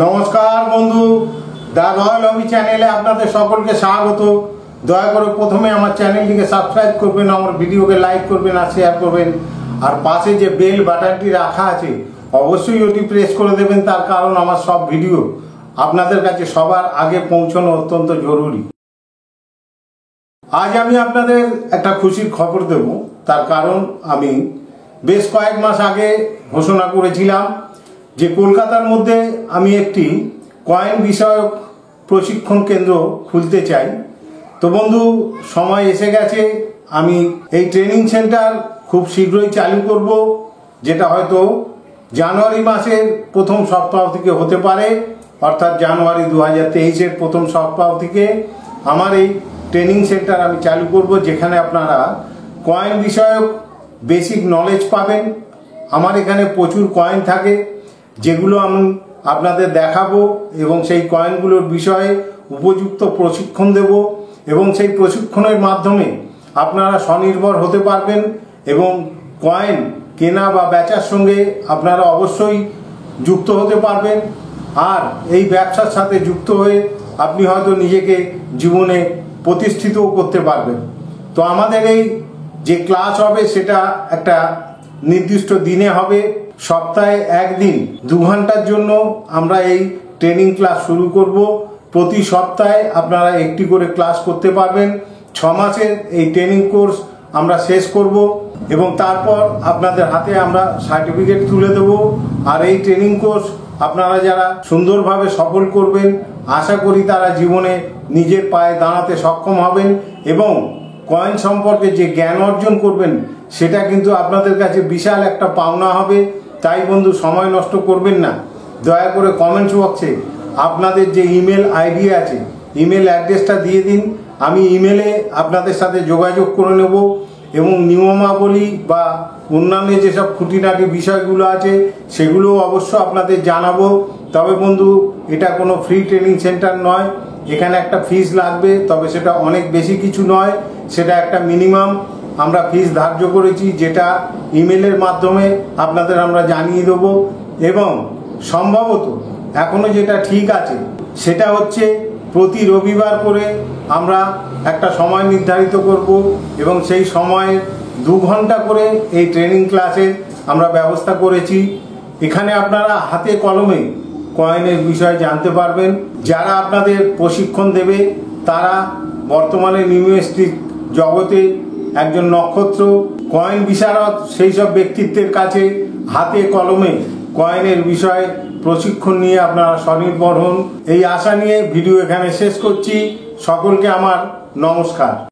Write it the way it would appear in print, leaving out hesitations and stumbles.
নমস্কার বন্ধু, দা রয়্যাল হবি চ্যানেলে আপনাদের সকলকে স্বাগত। দয়া করে প্রথমে আমার চ্যানেলটিকে সাবস্ক্রাইব করবেন, আমার ভিডিওকে লাইক করবেন আর শেয়ার করবেন। আর পাশে যে বেল বাটনটি রাখা আছে অবশ্যই ওটি প্রেস করে দেবেন, তার কারণ আমার সব ভিডিও আপনাদের কাছে সবার আগে পৌঁছানো অত্যন্ত জরুরি। আজ আমি আপনাদের একটা খুশির খবর দেব, তার কারণ আমি বেশ কয়েক মাস আগে ঘোষণা করেছিলাম যে কলকাতার মধ্যে আমি একটি কয়েন বিষয়ক প্রশিক্ষণ কেন্দ্র খুলতে চাই। তো বন্ধু, সময় এসে গেছে। আমি এই ট্রেনিং সেন্টার খুব শীঘ্রই চালু করব, যেটা হয়তো জানুয়ারি মাসের প্রথম সপ্তাহ থেকে হতে পারে, অর্থাৎ জানুয়ারি 2023-এর প্রথম সপ্তাহ থেকে আমার এই ট্রেনিং সেন্টার আমি চালু করব, যেখানে আপনারা কয়েন বিষয়ক বেসিক নলেজ পাবেন। আমার এখানে প্রচুর কয়েন থাকে, যেগুলো আমি আপনাদের দেখাবো এবং সেই কয়েনগুলোর বিষয়ে উপযুক্ত প্রশিক্ষণ দেব এবং সেই প্রশিক্ষণের মাধ্যমে আপনারা স্বনির্ভর হতে পারবেন এবং কয়েন কেনা বা বেচার সঙ্গে আপনারা অবশ্যই যুক্ত হতে পারবেন। আর এই ব্যবসার সাথে যুক্ত হয়ে আপনি হয়তো নিজেকে জীবনে প্রতিষ্ঠিতও করতে পারবেন। তো আমাদের এই যে ক্লাস হবে সেটা একটা নির্দিষ্ট দিনে হবে, সপ্তাহে একদিন 2 ঘন্টার জন্য আমরা এই ট্রেনিং ক্লাস শুরু করব। প্রতি সপ্তাহে আপনারা একটি করে ক্লাস করতে পারবেন। 6 মাসের এই ট্রেনিং কোর্স আমরা শেষ করব এবং তারপর আপনাদের হাতে আমরা সার্টিফিকেট তুলে দেব। আর এই ট্রেনিং কোর্স আপনারা যারা সুন্দরভাবে সফল করবেন, আশা করি তারা জীবনে নিজের পায়ে দাঁড়াতে সক্ষম হবেন এবং কয়েন সম্পর্কে যে জ্ঞান অর্জন করবেন সেটা কিন্তু আপনাদের কাছে বিশাল একটা পাওনা হবে। তাই বন্ধু, সময় নষ্ট করবেন না। দয়া করে কমেন্টস বক্সে আপনাদের যে ইমেল আইডি আছে, ইমেল অ্যাড্রেসটা দিয়ে দিন। আমি ইমেলে আপনাদের সাথে যোগাযোগ করে নেব এবং নিয়মাবলী বা অন্যান্য যেসব খুঁটিনাটি বিষয়গুলো আছে সেগুলো অবশ্য আপনাদের জানাবো। তবে বন্ধু, এটা কোনো ফ্রি ট্রেনিং সেন্টার নয়, এখানে একটা ফিস লাগবে, তবে সেটা অনেক বেশি কিছু নয়, সেটা একটা মিনিমাম আমরা ফিস ধার্য করেছি, যেটা ইমেলের মাধ্যমে আপনাদের আমরা জানিয়ে দেব। এবং সম্ভবত এখনো যেটা ঠিক আছে সেটা হচ্ছে প্রতি রবিবার করে আমরা একটা সময় নির্ধারিত করব এবং সেই সময়ে 2 ঘন্টা করে এই ট্রেনিং ক্লাসে আমরা ব্যবস্থা করেছি। এখানে আপনারা হাতে কলমে কয়েনের বিষয়ে জানতে পারবেন। যারা আপনাদের প্রশিক্ষণ দেবে তারা বর্তমানে নিউমেস্টিক জগতে একজন নক্ষত্র কয়েন বিশারদ, সেই সব ব্যক্তিত্বের কাছে হাতে কলমে কয়েনের বিষয়ে প্রশিক্ষণ নিয়ে আপনারা স্বনির্ভর হন। এই আশা নিয়ে ভিডিও এখানে শেষ করছি। সকলকে আমার নমস্কার।